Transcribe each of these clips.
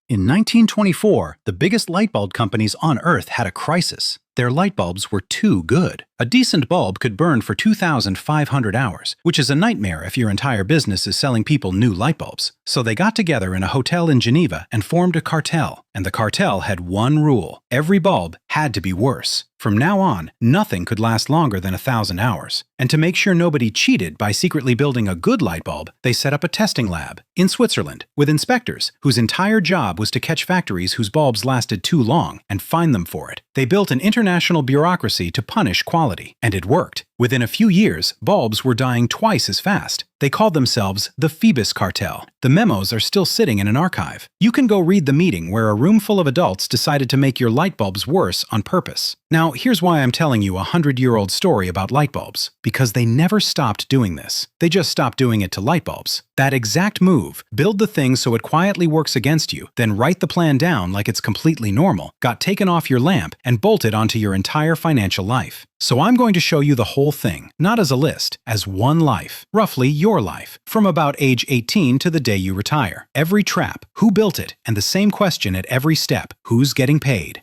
In 1924, the biggest light bulb companies on Earth had a crisis. Their light bulbs were too good. A decent bulb could burn for 2,500 hours, which is a nightmare if your entire business is selling people new light bulbs. So they got together in a hotel in Geneva and formed a cartel. And the cartel had one rule: every bulb had to be worse. From now on, nothing could last longer than 1,000 hours. And to make sure nobody cheated by secretly building a good light bulb, they set up a testing lab in Switzerland with inspectors whose entire job was to catch factories whose bulbs lasted too long and fine them for it. They built an international bureaucracy to punish quality, and it worked. Within a few years, bulbs were dying twice as fast. They called themselves the Phoebus Cartel. The memos are still sitting in an archive. You can go read the meeting where a room full of adults decided to make your light bulbs worse on purpose. Now, here's why I'm telling you a 100-year-old story about light bulbs. Because they never stopped doing this. They just stopped doing it to light bulbs. That exact move, build the thing so it quietly works against you, then write the plan down like it's completely normal, got taken off your lamp and bolted onto your entire financial life. So I'm going to show you the whole thing, not as a list, as one life, roughly your life, from about age 18 to the day you retire. Every trap, who built it, and the same question at every step, who's getting paid?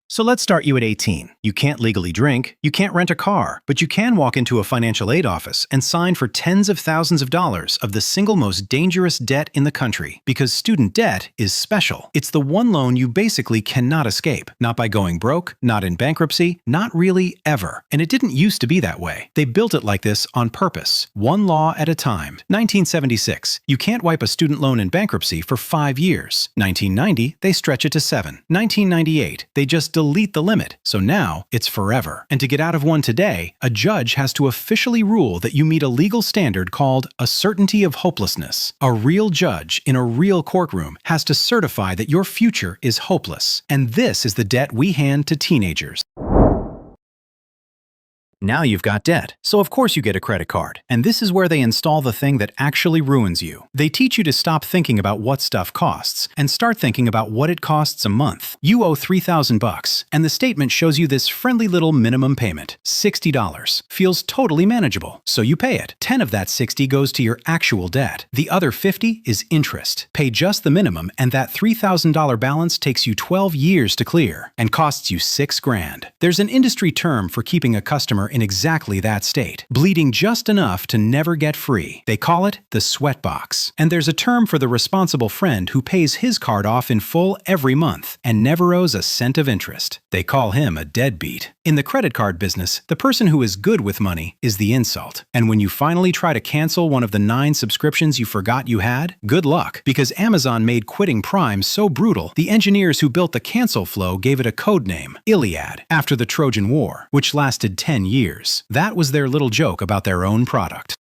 So let's start you at 18. You can't legally drink, you can't rent a car, but you can walk into a financial aid office and sign for tens of thousands of dollars of the single most dangerous debt in the country. Because student debt is special. It's the one loan you basically cannot escape. Not by going broke, not in bankruptcy, not really ever. And it didn't used to be that way. They built it like this on purpose, one law at a time. 1976, you can't wipe a student loan in bankruptcy for 5 years. 1990, they stretch it to 7. 1998, they just delete the limit, so now it's forever. And to get out of one today, a judge has to officially rule that you meet a legal standard called a certainty of hopelessness. A real judge in a real courtroom has to certify that your future is hopeless. And this is the debt we hand to teenagers. Now you've got debt, so of course you get a credit card. And this is where they install the thing that actually ruins you. They teach you to stop thinking about what stuff costs and start thinking about what it costs a month. You owe $3,000, and the statement shows you this friendly little minimum payment, $60. Feels totally manageable, so you pay it. 10 of that 60 goes to your actual debt. The other 50 is interest. Pay just the minimum, and that $3,000 balance takes you 12 years to clear and costs you $6 grand. There's an industry term for keeping a customer in exactly that state, bleeding just enough to never get free. They call it the sweat box. And there's a term for the responsible friend who pays his card off in full every month and never owes a cent of interest. They call him a deadbeat. In the credit card business, the person who is good with money is the insult. And when you finally try to cancel one of the 9 subscriptions you forgot you had, good luck, because Amazon made quitting Prime so brutal, the engineers who built the cancel flow gave it a code name, Iliad, after the Trojan War, which lasted 10 years. That was their little joke about their own product.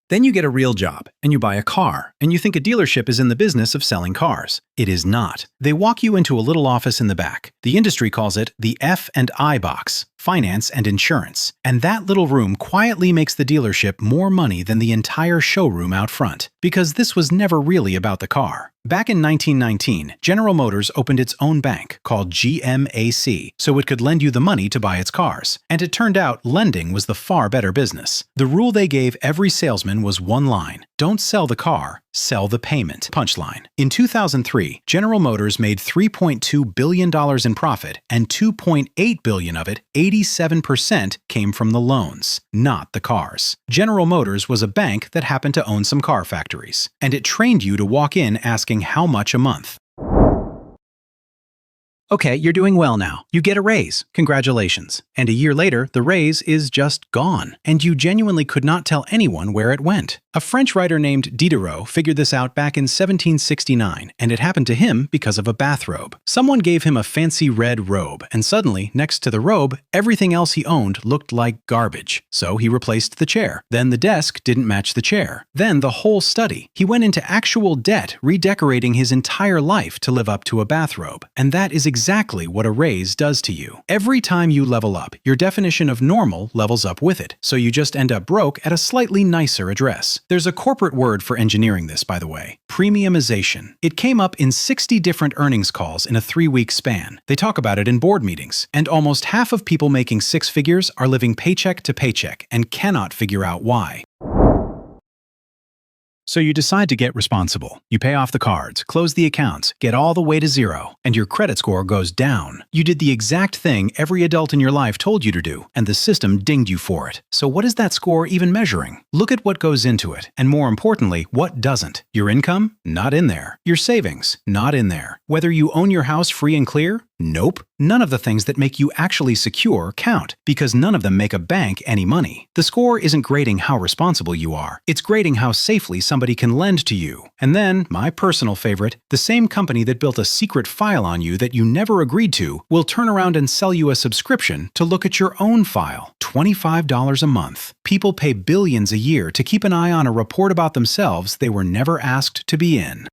Then you get a real job, and you buy a car, and you think a dealership is in the business of selling cars. It is not. They walk you into a little office in the back. The industry calls it the F&I box, finance and insurance. And that little room quietly makes the dealership more money than the entire showroom out front. Because this was never really about the car. Back in 1919, General Motors opened its own bank called GMAC so it could lend you the money to buy its cars. And it turned out lending was the far better business. The rule they gave every salesman was one line: don't sell the car, sell the payment. Punchline. In 2003, General Motors made $3.2 billion in profit, and $2.8 billion of it, 87%, came from the loans, not the cars. General Motors was a bank that happened to own some car factories, and it trained you to walk in asking how much a month. Okay, you're doing well now. You get a raise. Congratulations. And a year later, the raise is just gone. And you genuinely could not tell anyone where it went. A French writer named Diderot figured this out back in 1769, and it happened to him because of a bathrobe. Someone gave him a fancy red robe, and suddenly, next to the robe, everything else he owned looked like garbage. So he replaced the chair. Then the desk didn't match the chair. Then the whole study. He went into actual debt, redecorating his entire life to live up to a bathrobe. And that is exactly what a raise does to you. Every time you level up, your definition of normal levels up with it, so you just end up broke at a slightly nicer address. There's a corporate word for engineering this, by the way: premiumization. It came up in 60 different earnings calls in a 3-week span. They talk about it in board meetings, and almost half of people making 6 figures are living paycheck to paycheck and cannot figure out why. So you decide to get responsible. You pay off the cards, close the accounts, get all the way to zero, and your credit score goes down. You did the exact thing every adult in your life told you to do, and the system dinged you for it. So what is that score even measuring? Look at what goes into it, and more importantly, what doesn't. Your income? Not in there. Your savings? Not in there. Whether you own your house free and clear? Nope. None of the things that make you actually secure count, because none of them make a bank any money. The score isn't grading how responsible you are. It's grading how safely somebody can lend to you. And then, my personal favorite, the same company that built a secret file on you that you never agreed to will turn around and sell you a subscription to look at your own file. $25 a month. People pay billions a year to keep an eye on a report about themselves they were never asked to be in.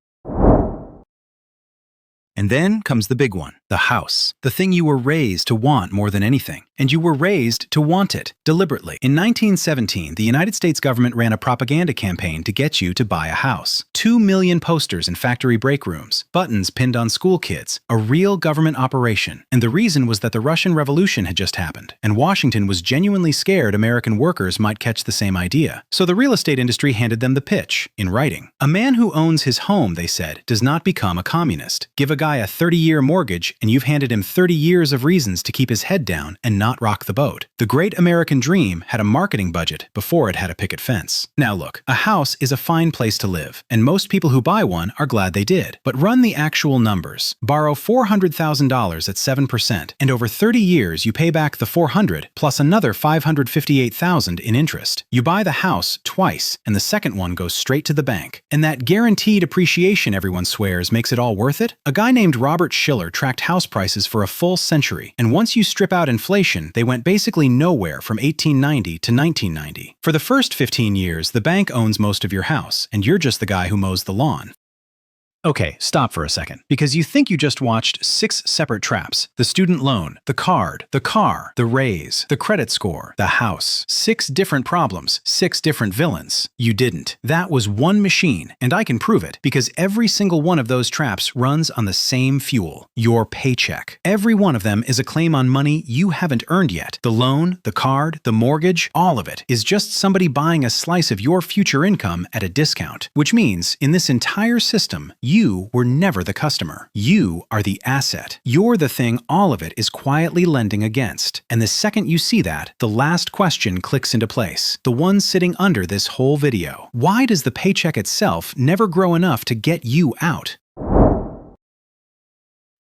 And then comes the big one, the house. The thing you were raised to want more than anything. And you were raised to want it, deliberately. In 1917, the United States government ran a propaganda campaign to get you to buy a house. 2 million posters in factory break rooms, buttons pinned on school kids, a real government operation. And the reason was that the Russian Revolution had just happened, and Washington was genuinely scared American workers might catch the same idea. So the real estate industry handed them the pitch, in writing. A man who owns his home, they said, does not become a communist. Give a guy a 30-year mortgage, and you've handed him 30 years of reasons to keep his head down and not rock the boat. The great American dream had a marketing budget before it had a picket fence. Now look, a house is a fine place to live, and most people who buy one are glad they did. But run the actual numbers. Borrow $400,000 at 7%, and over 30 years you pay back the $400 plus another $558,000 in interest. You buy the house twice, and the second one goes straight to the bank. And that guaranteed appreciation everyone swears makes it all worth it? A guy named Robert Shiller tracked house prices for a full century, and once you strip out inflation, they went basically nowhere from 1890 to 1990. For the first 15 years, the bank owns most of your house, and you're just the guy who mows the lawn. Okay, stop for a second, because you think you just watched 6 separate traps. The student loan, the card, the car, the raise, the credit score, the house. 6 different problems, 6 different villains. You didn't. That was one machine, and I can prove it, because every single one of those traps runs on the same fuel, your paycheck. Every one of them is a claim on money you haven't earned yet. The loan, the card, the mortgage, all of it is just somebody buying a slice of your future income at a discount. Which means, in this entire system, you were never the customer. You are the asset. You're the thing all of it is quietly lending against. And the second you see that, the last question clicks into place. The one sitting under this whole video. Why does the paycheck itself never grow enough to get you out?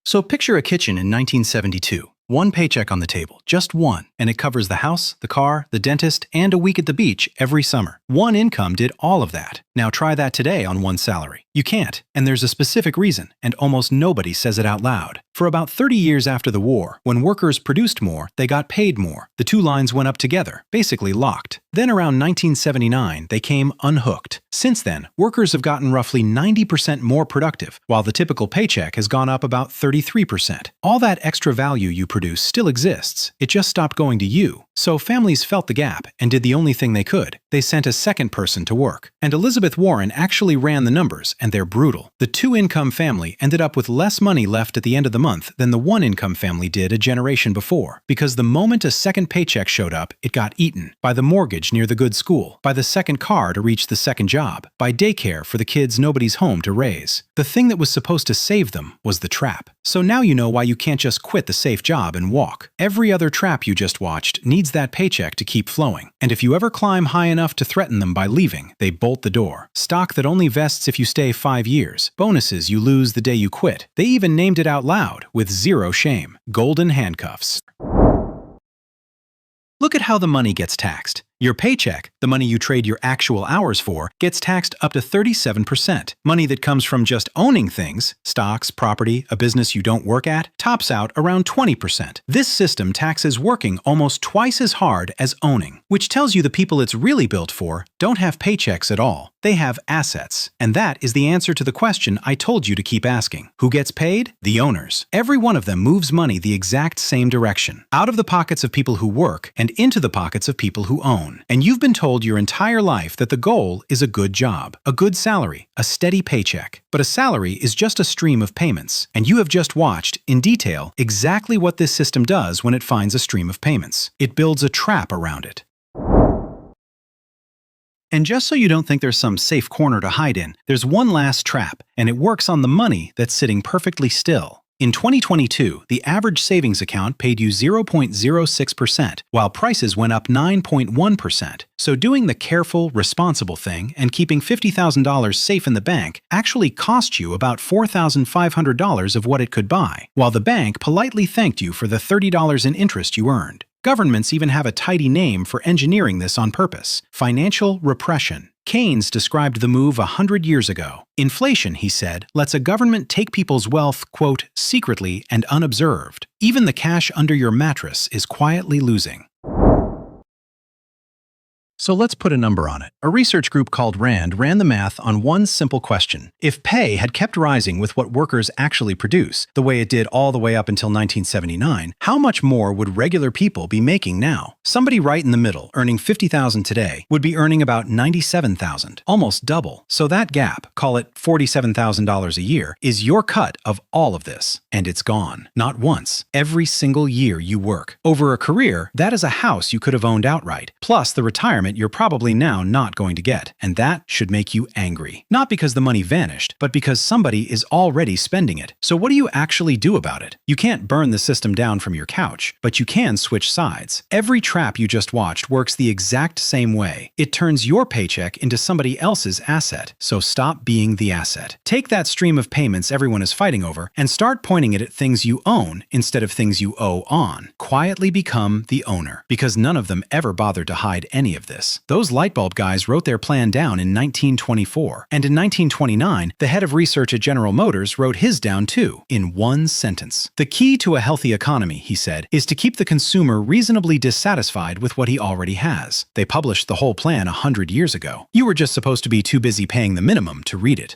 So picture a kitchen in 1972. One paycheck on the table, just one, and it covers the house, the car, the dentist, and a week at the beach every summer. One income did all of that. Now try that today on one salary. You can't, and there's a specific reason, and almost nobody says it out loud. For about 30 years after the war, when workers produced more, they got paid more. The two lines went up together, basically locked. Then around 1979, they came unhooked. Since then, workers have gotten roughly 90% more productive, while the typical paycheck has gone up about 33%. All that extra value you produce still exists. It just stopped going to you. So families felt the gap and did the only thing they could. They sent a second person to work. And Elizabeth Warren actually ran the numbers, and they're brutal. The 2-income family ended up with less money left at the end of the month than the 1-income family did a generation before. Because the moment a second paycheck showed up, it got eaten. By the mortgage near the good school, by the second car to reach the second job, by daycare for the kids nobody's home to raise. The thing that was supposed to save them was the trap. So now you know why you can't just quit the safe job and walk. Every other trap you just watched needs that paycheck to keep flowing. And if you ever climb high enough to threaten them by leaving, they bolt the door. Stock that only vests if you stay 5 years. Bonuses you lose the day you quit. They even named it out loud, with zero shame. Golden handcuffs. Look at how the money gets taxed. Your paycheck, the money you trade your actual hours for, gets taxed up to 37%. Money that comes from just owning things, stocks, property, a business you don't work at, tops out around 20%. This system taxes working almost twice as hard as owning, which tells you the people it's really built for don't have paychecks at all. They have assets. And that is the answer to the question I told you to keep asking. Who gets paid? The owners. Every one of them moves money the exact same direction, out of the pockets of people who work and into the pockets of people who own. And you've been told your entire life that the goal is a good job, a good salary, a steady paycheck. But a salary is just a stream of payments, and you have just watched, in detail, exactly what this system does when it finds a stream of payments. It builds a trap around it. And just so you don't think there's some safe corner to hide in, there's one last trap, and it works on the money that's sitting perfectly still. In 2022, the average savings account paid you 0.06%, while prices went up 9.1%. So doing the careful, responsible thing and keeping $50,000 safe in the bank actually cost you about $4,500 of what it could buy, while the bank politely thanked you for the $30 in interest you earned. Governments even have a tidy name for engineering this on purpose: financial repression. Keynes described the move 100 years ago. Inflation, he said, lets a government take people's wealth, quote, secretly and unobserved. Even the cash under your mattress is quietly losing. So let's put a number on it. A research group called RAND ran the math on one simple question. If pay had kept rising with what workers actually produce, the way it did all the way up until 1979, how much more would regular people be making now? Somebody right in the middle, earning $50,000 today, would be earning about $97,000, almost double. So that gap, call it $47,000 a year, is your cut of all of this. And it's gone. Not once. Every single year you work. Over a career, that is a house you could have owned outright, plus the retirement you're probably now not going to get, and that should make you angry. Not because the money vanished, but because somebody is already spending it. So what do you actually do about it? You can't burn the system down from your couch, but you can switch sides. Every trap you just watched works the exact same way. It turns your paycheck into somebody else's asset. So stop being the asset. Take that stream of payments everyone is fighting over and start pointing it at things you own instead of things you owe on. Quietly become the owner, because none of them ever bothered to hide any of this. Those Lightbulb guys wrote their plan down in 1924, and in 1929, the head of research at General Motors wrote his down too, in one sentence. The key to a healthy economy, he said, is to keep the consumer reasonably dissatisfied with what he already has. They published the whole plan 100 years ago. You were just supposed to be too busy paying the minimum to read it.